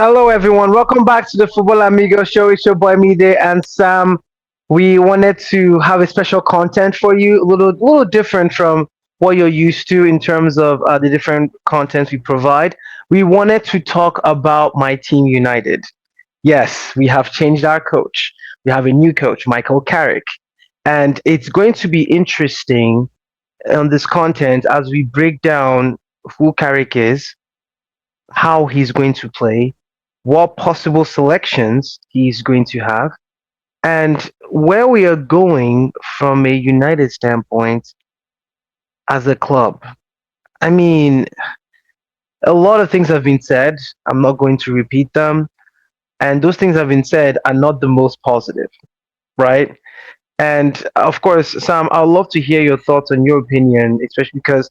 Hello, everyone. Welcome back to the Football Amigos show. It's your boy Mide and Sam. We wanted to have a special content for you, a little different from what you're used to in terms of the different contents we provide. We wanted to talk about my team, United. Yes, we have changed our coach. We have a new coach, Michael Carrick, and it's going to be interesting on this content as we break down who Carrick is, how he's going to play, what possible selections he's going to have, and where we are going from a United standpoint as a club. I mean, a lot of things have been said. I'm not going to repeat them. And those things have been said are not the most positive, right? And of course, Sam, I'd love to hear your thoughts on your opinion, especially because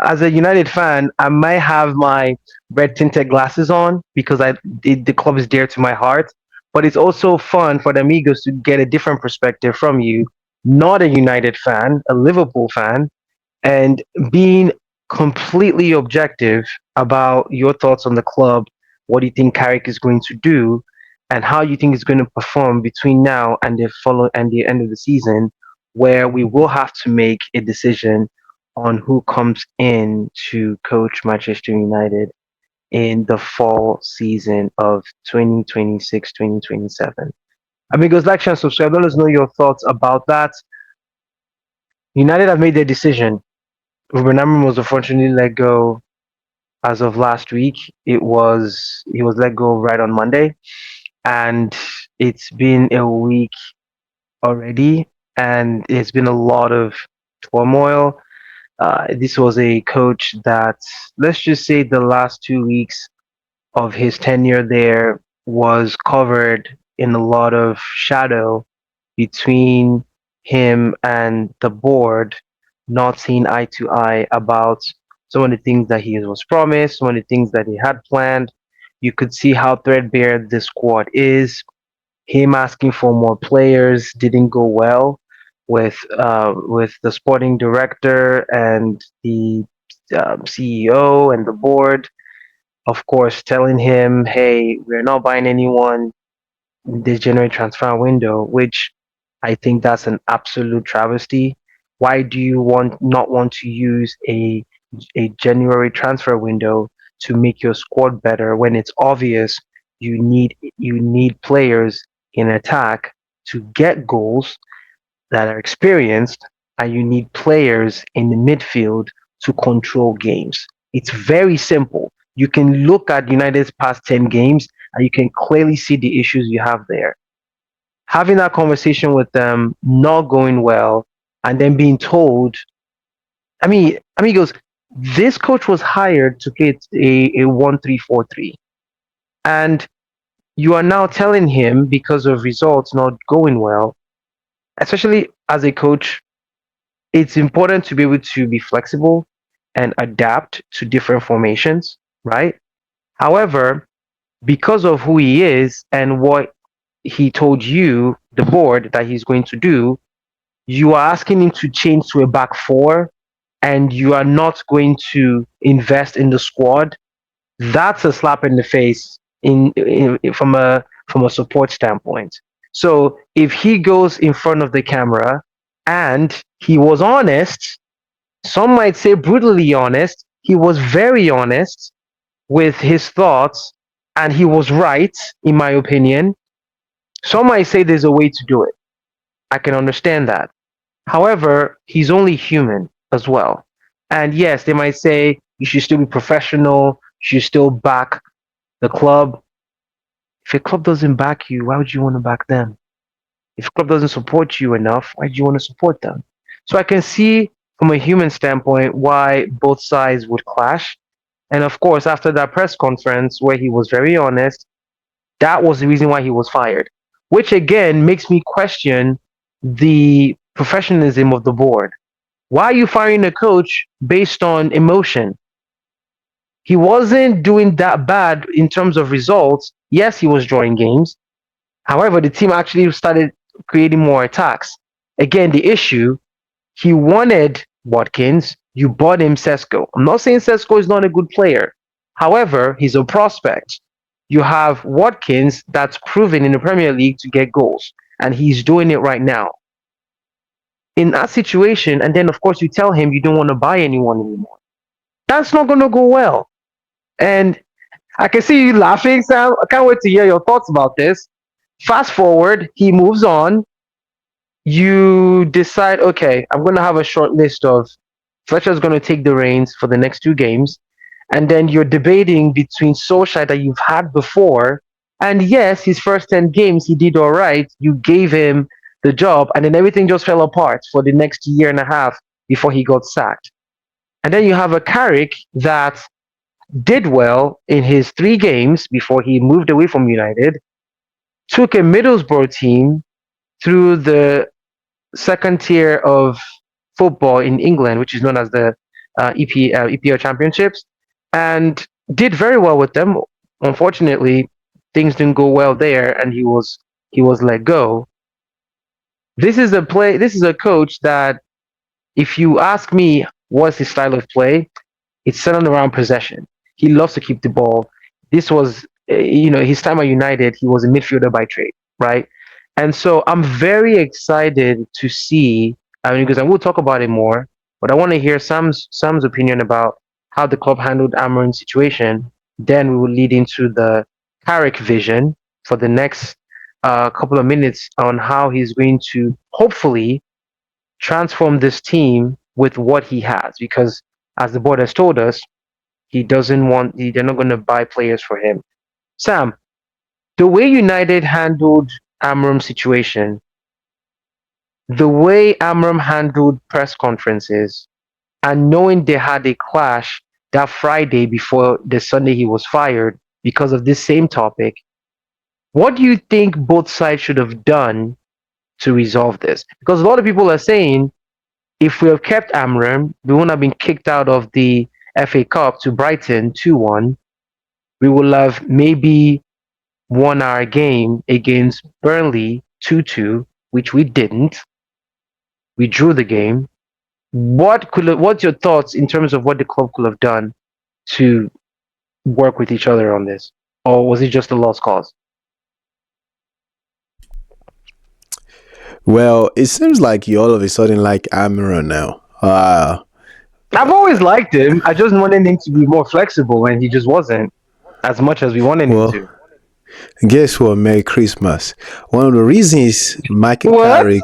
as a United fan, I might have my red tinted glasses on because the club is dear to my heart. But it's also fun for the amigos to get a different perspective from you, not a United fan, a Liverpool fan, and being completely objective about your thoughts on the club, what do you think Carrick is going to do, and how you think he's going to perform between now and the end of the season, where we will have to make a decision on who comes in to coach Manchester United in the fall season of 2026-2027. Amigos, like, share, and subscribe. Let us know your thoughts about that. United have made their decision. Ruben Amorim was unfortunately let go as of last week. He was let go right on Monday, and it's been a week already, and it's been a lot of turmoil. This was a coach that, let's just say, the last 2 weeks of his tenure there was covered in a lot of shadow between him and the board not seeing eye to eye about some of the things that he was promised, some of the things that he had planned. You could see how threadbare this squad is. Him asking for more players didn't go well with the sporting director and the CEO and the board. Of course, telling him, "Hey, we're not buying anyone this January transfer window," which I think that's an absolute travesty. Why do you not want to use a January transfer window to make your squad better when it's obvious you need players in attack to get goals that are experienced, and you need players in the midfield to control games. It's very simple. You can look at United's past 10 games and you can clearly see the issues you have there. Having that conversation with them not going well and then being told, I mean, amigos, this coach was hired to play a 1-3-4-3, and you are now telling him because of results not going well, especially as a coach, it's important to be able to be flexible and adapt to different formations, right? However, because of who he is and what he told you, the board, that he's going to do, you are asking him to change to a back four and you are not going to invest in the squad. That's a slap in the face from a support standpoint. So if he goes in front of the camera and he was honest, some might say brutally honest, he was very honest with his thoughts and he was right, in my opinion. Some might say there's a way to do it. I can understand that. However, he's only human as well. And yes, they might say you should still be professional, you should still back the club. If a club doesn't back you, why would you want to back them? If a club doesn't support you enough, why do you want to support them? So I can see from a human standpoint why both sides would clash. And of course, after that press conference where he was very honest, that was the reason why he was fired, which again makes me question the professionalism of the board. Why are you firing a coach based on emotion? He wasn't doing that bad in terms of results. Yes, he was drawing games. However, the team actually started creating more attacks. Again, the issue, he wanted Watkins. You bought him Sesko. I'm not saying Sesko is not a good player. However, he's a prospect. You have Watkins that's proven in the Premier League to get goals, and he's doing it right now. In that situation, and then of course you tell him you don't want to buy anyone anymore. That's not going to go well. And I can see you laughing, Sam. I can't wait to hear your thoughts about this. Fast forward, he moves on. You decide, okay, I'm going to have a short list of Fletcher's going to take the reins for the next two games. And then you're debating between Solskjaer that you've had before. And yes, his first 10 games, he did all right. You gave him the job, and then everything just fell apart for the next year and a half before he got sacked. And then you have a Carrick that did well in his 3 games before he moved away from United, took a Middlesbrough team through the second tier of football in England, which is known as the EPL Championships, and did very well with them. Unfortunately, things didn't go well there, and he was let go. This is a coach that, if you ask me, what's his style of play? It's centered around possession. He loves to keep the ball. This was, his time at United. He was a midfielder by trade, right? And so I'm very excited to see. I mean, because I will talk about it more, but I want to hear Sam's opinion about how the club handled Amorim's situation. Then we will lead into the Carrick vision for the next couple of minutes on how he's going to hopefully transform this team with what he has. Because as the board has told us, they're not going to buy players for him. Sam, the way United handled Amram's situation, the way Amram handled press conferences, and knowing they had a clash that Friday before the Sunday he was fired because of this same topic, what do you think both sides should have done to resolve this? Because a lot of people are saying, if we have kept Amram, we wouldn't have been kicked out of the FA Cup to Brighton 2-1. We would have maybe won our game against Burnley 2-2, which we didn't. We drew the game. What's your thoughts in terms of what the club could have done to work with each other on this? Or was it just a lost cause? Well, it seems like you all of a sudden like Amira now. I've always liked him. I just wanted him to be more flexible, and he just wasn't as much as we wanted him Well, to. guess what? Merry Christmas. One of the reasons Michael What? Carrick,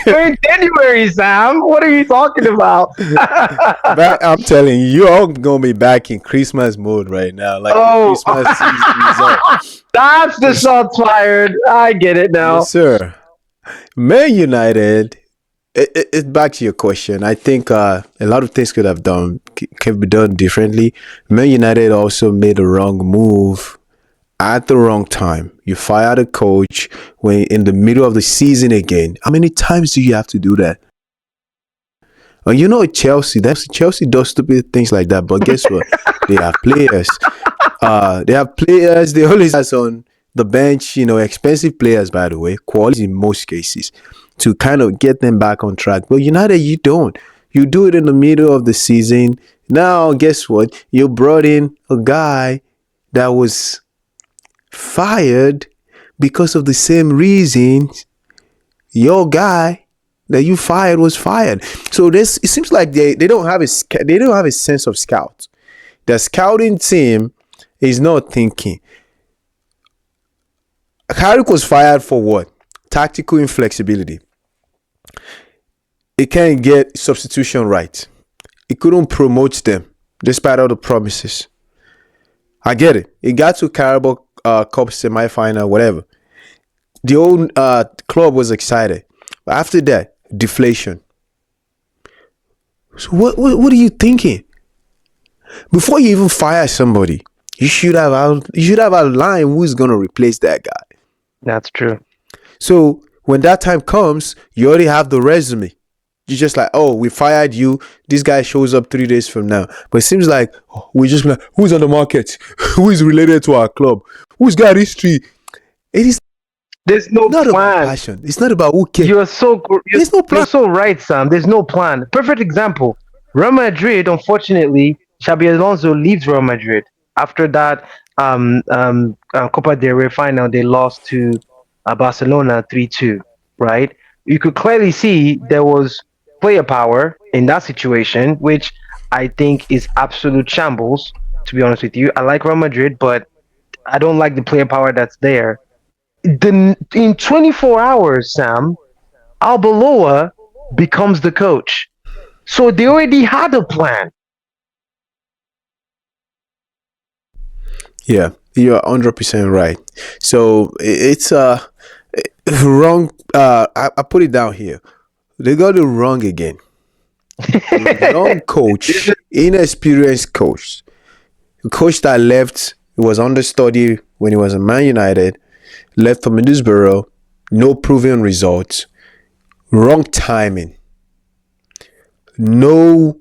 We're in January, Sam. What are you talking about? I'm telling you, you're all gonna be back in Christmas mode right now, like the Oh, Christmas season is up. that's the shots fired. I get it Yes, now. sir. Man United. It's back to your question. I think a lot of things can be done differently. Man United also made a wrong move at the wrong time. You fired a coach when in the middle of the season again. How many times do you have to do that? And Chelsea does stupid things like that. But guess what? They have players. They have players. They always has on the bench. Expensive players, by the way, quality in most cases, to kind of get them back on track. But United, you don't. You do it in the middle of the season. Now, guess what? You brought in a guy that was fired because of the same reasons your guy that you fired was fired. So it seems like they don't have a sense of scout. The scouting team is not thinking. Carrick was fired for what? Tactical inflexibility. It can't get substitution right. It couldn't promote them despite all the promises. I get it. It got to Carabao Cup semi-final, whatever. The old club was excited. But after that, deflation. So what are you thinking? Before you even fire somebody, you should have outlined who's gonna replace that guy. That's true. So when that time comes, you already have the resume. You're just like, oh, we fired you. This guy shows up 3 days from now. But it seems like we just be like, who's on the market? Who is related to our club? Who's got history? It is There's no not about plan. passion. It's not about who cares. You're, There's no plan. you're so right, Sam. There's no plan. Perfect example. Real Madrid, unfortunately, Xabi Alonso leaves Real Madrid. After that Copa del Rey final, they lost to Barcelona 3-2. Right? You could clearly see there was player power in that situation, which I think is absolute shambles. To be honest with you, I like Real Madrid, but I don't like the player power that's there. In 24 hours, Sam, Albeloa becomes the coach. So they already had a plan. Yeah, you're 100% right. So it's wrong. I put it down here. They got it wrong again. A young This is coach, inexperienced coach, a coach that left. He was understudy when he was in Man United. Left for Middlesbrough. No proven results. Wrong timing. No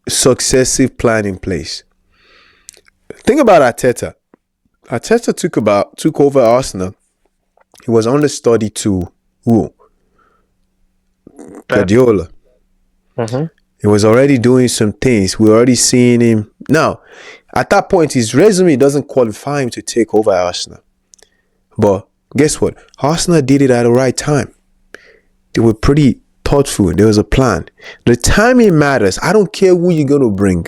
successive plan in place. Think about Arteta. Arteta took over Arsenal. He was understudy to who? Pep. Guardiola. Hmm. He was already doing some things. We're already seeing him. Now, at that point, his resume doesn't qualify him to take over Arsenal. But guess what? Arsenal did it at the right time. They were pretty thoughtful. There was a plan. The timing matters. I don't care who you're going to bring.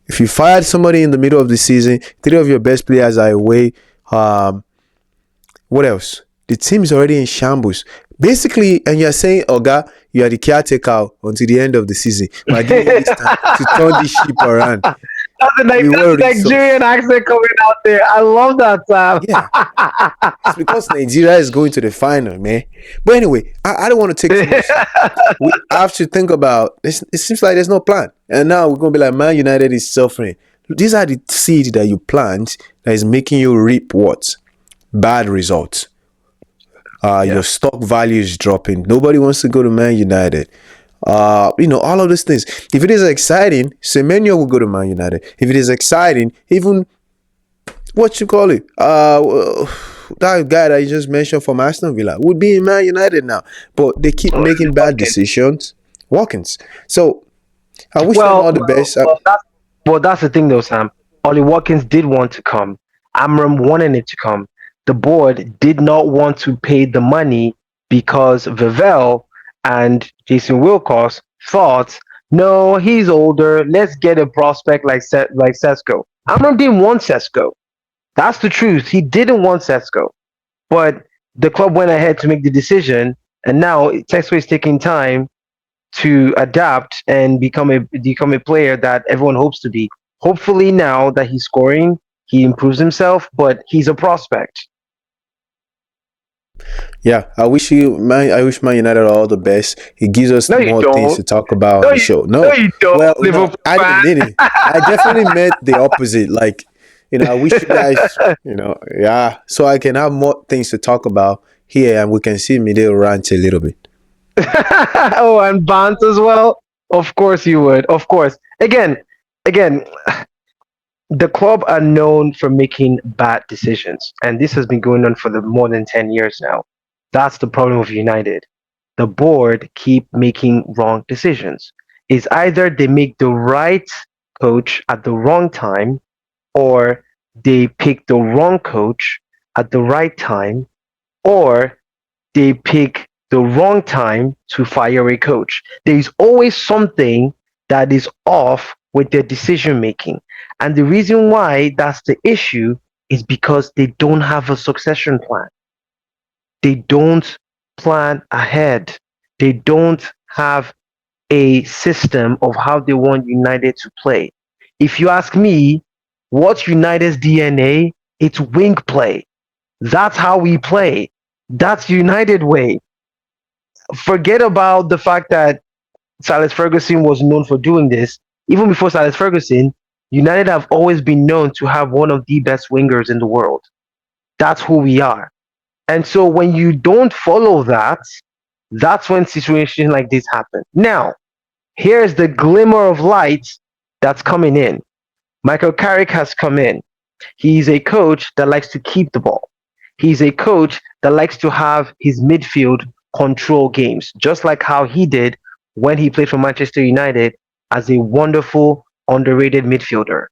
If you fired somebody in the middle of the season, three of your best players are away. What else? The team is already in shambles. Basically, and you're saying, Oga, you are the caretaker until the end of the season. But give me this time to turn this ship around. We That's were the Nigerian accent coming out there. I love that, Sam. yeah. It's because Nigeria is going to the final, man. But anyway, I don't want to take too much time. We have to think about this. It seems like there's no plan. And now we're going to be like, Man United is suffering. These are the seeds that you plant that is making you reap what? Bad results. Yeah. Your stock value is dropping. Nobody wants to go to Man United. All of these things. If it is exciting, Semenyo will go to Man United. If it is exciting, even what you call it, that guy that you just mentioned from Aston Villa would be in Man United now. But they keep making bad Okay. decisions. Watkins. So I wish them Well, all the well, best. well, that's well, that's the thing, though, Sam. Ollie Watkins did want to come. Amram wanted it to come. The board did not want to pay the money because Vivell and Jason Wilcox thought, no, he's older. Let's get a prospect like Sesko. Amram didn't want Sesko. That's the truth. He didn't want Sesko, but the club went ahead to make the decision, and now Sesko is taking time to adapt and become a player that everyone hopes to be. Hopefully, now that he's scoring, he improves himself, but he's a prospect. Yeah, I wish Man United all the best. It gives us No, you more things don't. to talk about on No, the you show. no, No, you don't, well, no, Liverpool I didn't fan. mean it. I definitely meant the opposite. Like, I wish you guys, yeah, so I can have more things to talk about here, and we can see me there rant a little bit. Oh, and Barnes as well. Of course you would. Of course. Again, the club are known for making bad decisions, and this has been going on for the more than 10 years now. That's the problem with United. The board keep making wrong decisions. It's either they make the right coach at the wrong time, or they pick the wrong coach at the right time, or they pick the wrong time to fire a coach. There is always something that is off with their decision making. And the reason why that's the issue is because they don't have a succession plan. They don't plan ahead. They don't have a system of how they want United to play. If you ask me, what's United's DNA? It's wing play. That's how we play. That's United way. Forget about the fact that Silas Ferguson was known for doing this. Even before Silas Ferguson, United have always been known to have one of the best wingers in the world. That's who we are. And so when you don't follow that, that's when situations like this happen. Now, here's the glimmer of light that's coming in. Michael Carrick has come in. He's a coach that likes to keep the ball. He's a coach that likes to have his midfield control games, just like how he did when he played for Manchester United as a wonderful, underrated midfielder.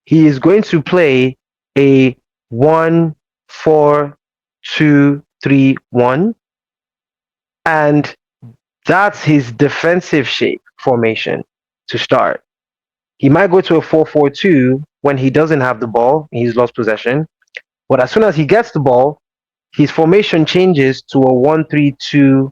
He is going to play a 1-4-2-3-1, and that's his defensive shape formation to start. He might go to a 4-4-2 when he doesn't have the ball, he's lost possession. But as soon as he gets the ball, his formation changes to a 1-3-2-4-1.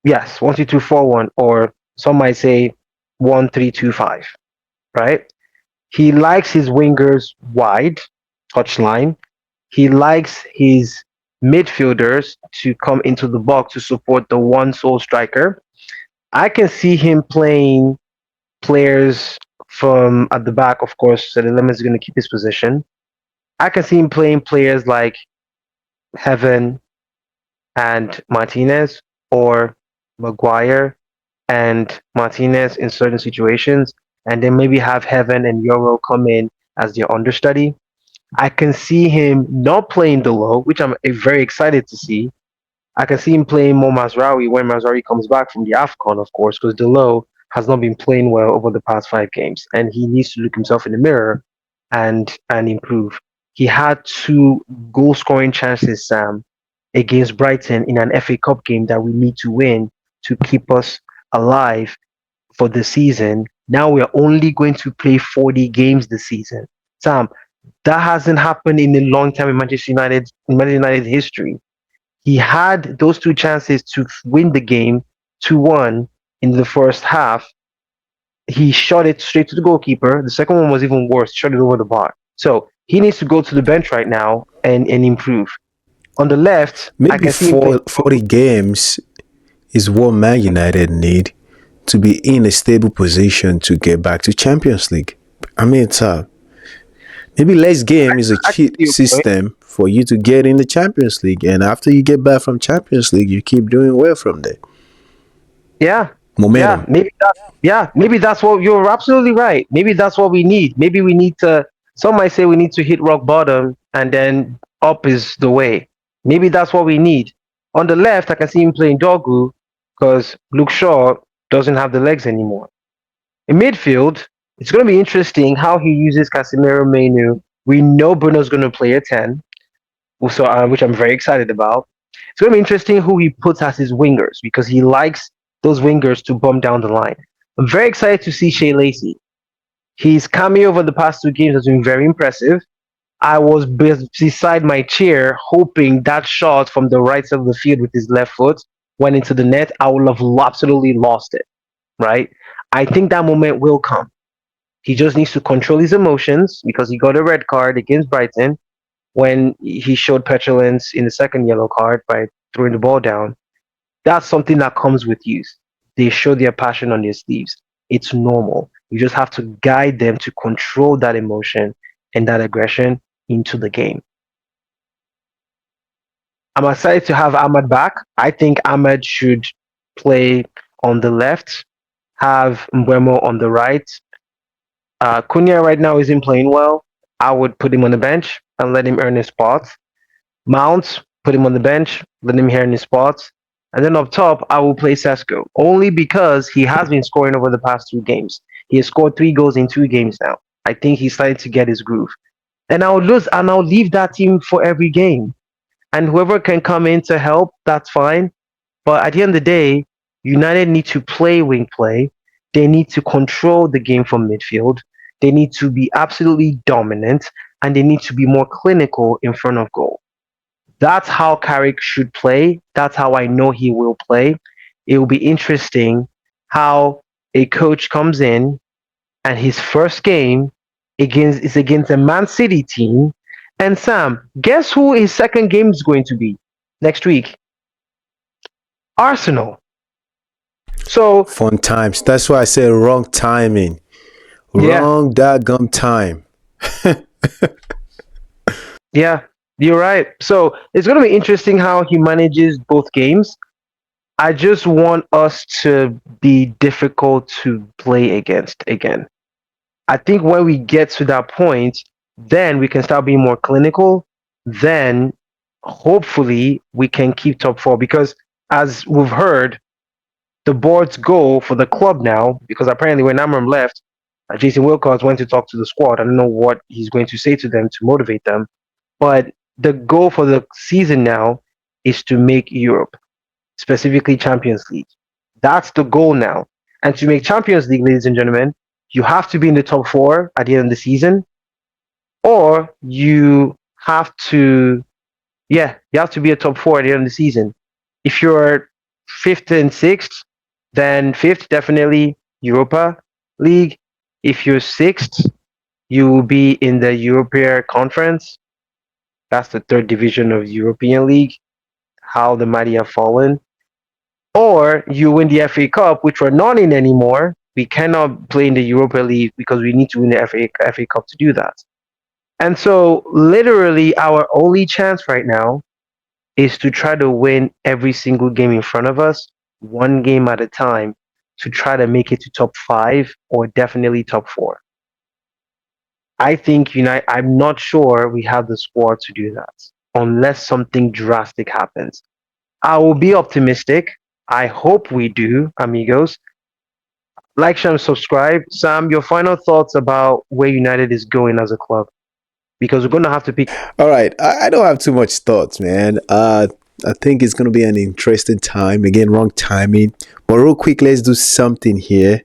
Yes, 1-3-2-4-1, or some might say 1-3-2-5, right? He likes his wingers wide, touchline. He likes his midfielders to come into the box to support the one sole striker. I can see him playing players from at the back, of course. So the Lemon is going to keep his position. I can see him playing players like Heaven and Martinez, or Maguire and Martinez in certain situations, and then maybe have Heaven and Euro come in as their understudy. I can see him not playing Delo, which I'm very excited to see. I can see him playing more Mazraoui when Mazraoui comes back from the AFCON, of course, because Delo has not been playing well over the past 5 games, and he needs to look himself in the mirror and improve. He had two goal scoring chances, Sam, against Brighton in an FA Cup game that we need to win to keep us alive for the season. Now we are only going to play 40 games this season. Sam, that hasn't happened in a long time in Manchester United history. He had those two chances to win the game 2-1 in the first half. He shot it straight to the goalkeeper. The second one was even worse, shot it over the bar. So he needs to go to the bench right now and improve. On the left, I Maybe can see him playing. 40 games is what Man United need to be in a stable position to get back to Champions League. I mean, it's maybe less game is a I can see cheat your point. system for you to get in the Champions League, and after you get back from Champions League, you keep doing well from there. Yeah, yeah, Momentum. maybe that's what you're absolutely right. Maybe that's what we need. Maybe we need to. Some might say we need to hit rock bottom and then up is the way. Maybe that's what we need. On the left, I can see him playing Dogu because Luke Shaw doesn't have the legs anymore. In midfield, it's going to be interesting how he uses Casemiro Menu. We know Bruno's going to play a 10, which I'm very excited about. It's going to be interesting who he puts as his wingers because he likes those wingers to bump down the line. I'm very excited to see Shea Lacey. His cameo over the past 2 games has been very impressive. I was beside my chair hoping that shot from the right side of the field with his left foot went into the net. I would have absolutely lost it, right? I think that moment will come. He just needs to control his emotions because he got a red card against Brighton when he showed petulance in the second yellow card by throwing the ball down. That's something that comes with youth. They show their passion on their sleeves. It's normal. You just have to guide them to control that emotion and that aggression into the game. I'm excited to have Ahmad back. I think Ahmad should play on the left, have Mbeumo on the right. Cunha right now isn't playing well. I would put him on the bench and let him earn his spots. Mount, put him on the bench, let him earn his spots. And then up top, I will play Sesko, only because he has been scoring over the past 2 games. He has scored 3 goals in 2 games now. I think he's starting to get his groove. And I'll leave that team for every game. And whoever can come in to help, that's fine. But at the end of the day, United need to play wing play. They need to control the game from midfield. They need to be absolutely dominant, and they need to be more clinical in front of goal. That's how Carrick should play. That's how I know he will play. It will be interesting how a coach comes in and his first game is against a Man City team. And Sam, guess who his second game is going to be next week? Arsenal. So Fun times. That's why I said wrong timing. yeah, Wrong daggum time. yeah, you're right. So it's going to be interesting how he manages both games. I just want us to be difficult to play against again. I think when we get to that point, then we can start being more clinical. Then hopefully we can keep top 4 because as we've heard, the board's goal for the club now, because apparently when Amram left, Jason Wilcox went to talk to the squad. I don't know what he's going to say to them to motivate them, but the goal for the season now is to make Europe, specifically Champions League. That's the goal now. And to make Champions League, ladies and gentlemen, you have to be in the top four at the end of the season, or you have to, yeah, you have to be a top four at the end of the season. If you're fifth and sixth, then fifth definitely Europa League. If you're sixth, you will be in the European Conference. That's the third division of European League. How the mighty have fallen. Or you win the FA Cup, which we're not in anymore. We cannot play in the Europa League because we need to win the FA Cup to do that. And so, literally, our only chance right now is to try to win every single game in front of us, one game at a time, to try to make it to top five or definitely top four. I think United. I'm not sure we have the squad to do that unless something drastic happens. I will be optimistic. I hope we do, amigos. Like, share, and subscribe. Sam, your final thoughts about where United is going as a club, because we're going to have to pick. All right, I don't have too much thoughts, man. I think it's gonna be an interesting time. Again, wrong timing. But real quick, let's do something here.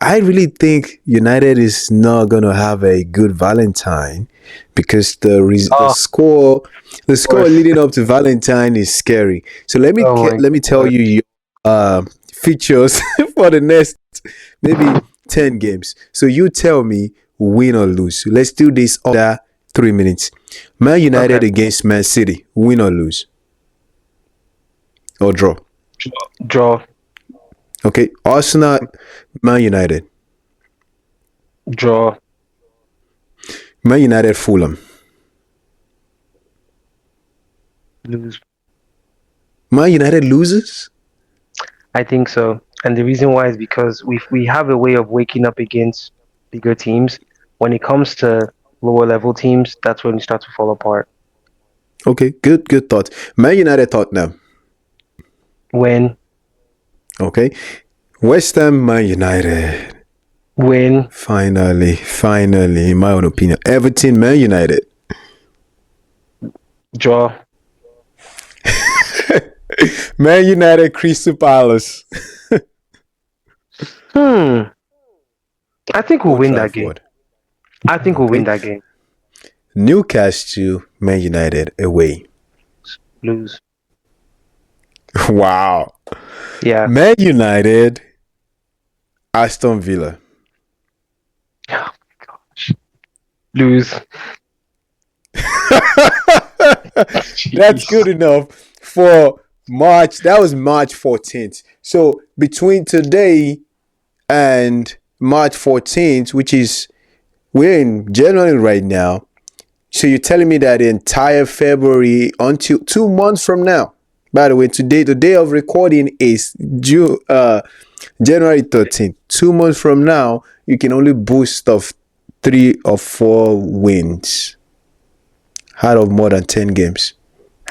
I really think United is not gonna have a good Valentine because Oh, the of score course. leading up to Valentine is scary. So Oh my let me tell God. you your features for the next maybe 10 games. So you tell me win or lose. Let's do this under 3 minutes. Man Okay. United against Man City, win or lose or draw. Draw, Okay, Arsenal, Man United, draw, Man United, Fulham, lose. Man United loses. I think so. And the reason why is because we have a way of waking up against bigger teams. When it comes to lower level teams, that's when we start to fall apart. Okay, good thought. Man United, Tottenham. When, Okay, West Ham, Man United. when, Finally, in my own opinion, Everton, Man United. draw. Man United, Crystal Palace. Hmm. I think we'll Old win that game. Trafford. I think we'll win Okay, that game. Newcastle, Man United away. Lose. Wow. Yeah. Man United, Aston Villa. Oh my gosh. Lose. That's Jeez. good enough for March. That was March 14th. So between today and March 14th, which is we're in January right now. So you're telling me that the entire February until 2 months from now. By the way, today the day of recording is January 13th. 2 months from now, you can only boost of 3 or 4 wins out of more than 10 games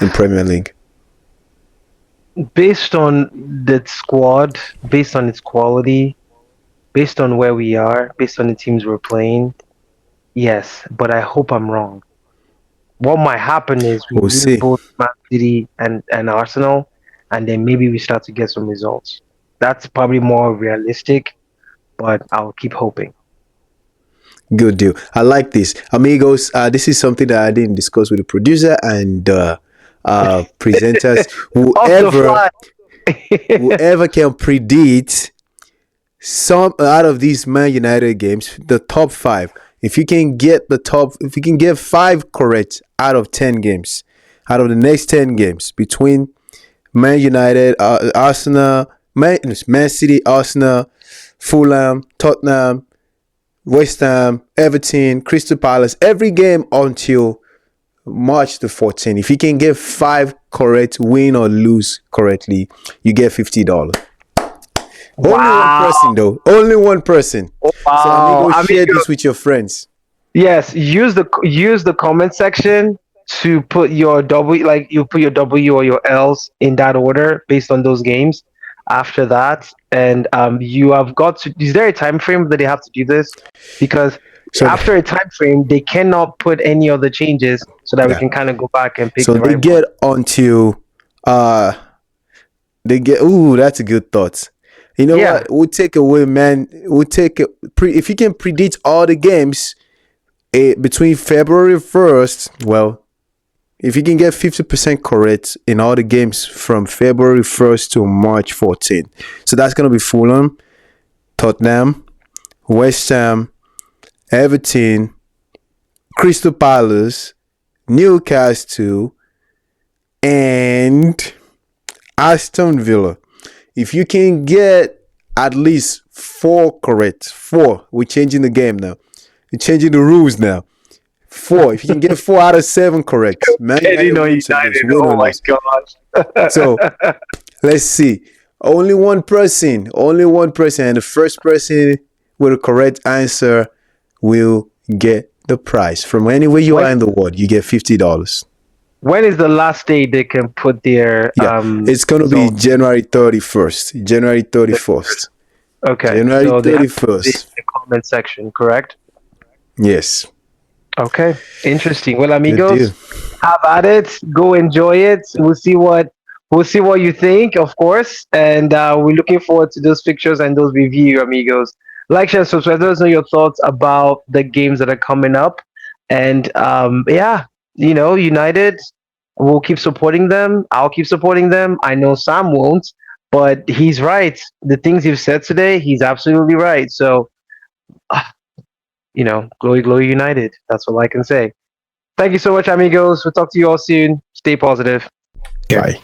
in Premier League. Based on the squad, based on its quality, based on where we are, based on the teams we're playing, yes. But I hope I'm wrong. What might happen is we We'll lose see. both Man City and Arsenal, and then maybe we start to get some results. That's probably more realistic, but I'll keep hoping. Good deal. I like this. Amigos, this is something that I didn't discuss with the producer and presenters. Off the fly. Whoever can predict some out of these Man United games, the top five. If you can get five correct out of 10 games, out of the next 10 games between Man United, Arsenal, Man City, Arsenal, Fulham, Tottenham, West Ham, Everton, Crystal Palace, every game until March the 14th. If you can get five correct, win or lose correctly, you get $50. Only one Wow. person though. Only one person. So Wow. amigo, share Amigo, this with your friends. yes, use the comment section to put your W, like you put your W or your L's in that order based on those games. after that. And you have got to. Is there a time frame that they have to do this? Because So after a time frame, they cannot put any other changes so that we yeah. can kind of go back and pick So the they right one. get onto uh they get that's a good thought. You know Yeah, what? We'll take away, man. We'll take it. If you can predict all the games between February 1st, well, if you can get 50% correct in all the games from February 1st to March 14th. So that's going to be Fulham, Tottenham, West Ham, Everton, Crystal Palace, Newcastle, and Aston Villa. If you can get at least four correct, four, we're changing the game now. We're changing the rules now. Four. If you can get 4 out of 7 correct, Man United betting on wins or lose, United. win Oh or my lose. So gosh. let's see. Only one person, and the first person with a correct answer will get the prize. From anywhere you when are in the world, you get $50. when is the last day they can put their Yeah, it's gonna be results? January 31st, January 31st, Okay, January so they have to put it in 31st. the comment section, correct? Yes, Okay, interesting. Well, good deal. amigos, have at it. Go enjoy it. We'll see what you think, of course, and we're looking forward to those pictures and those review, amigos. Like, share, subscribe. Let us know your thoughts about the games that are coming up, and yeah, United. We'll keep supporting them. I'll keep supporting them. I know Sam won't, but he's right. The things you've said today, he's absolutely right. So, glory, glory, United. That's all I can say. Thank you so much, amigos. We'll talk to you all soon. Stay positive. Bye.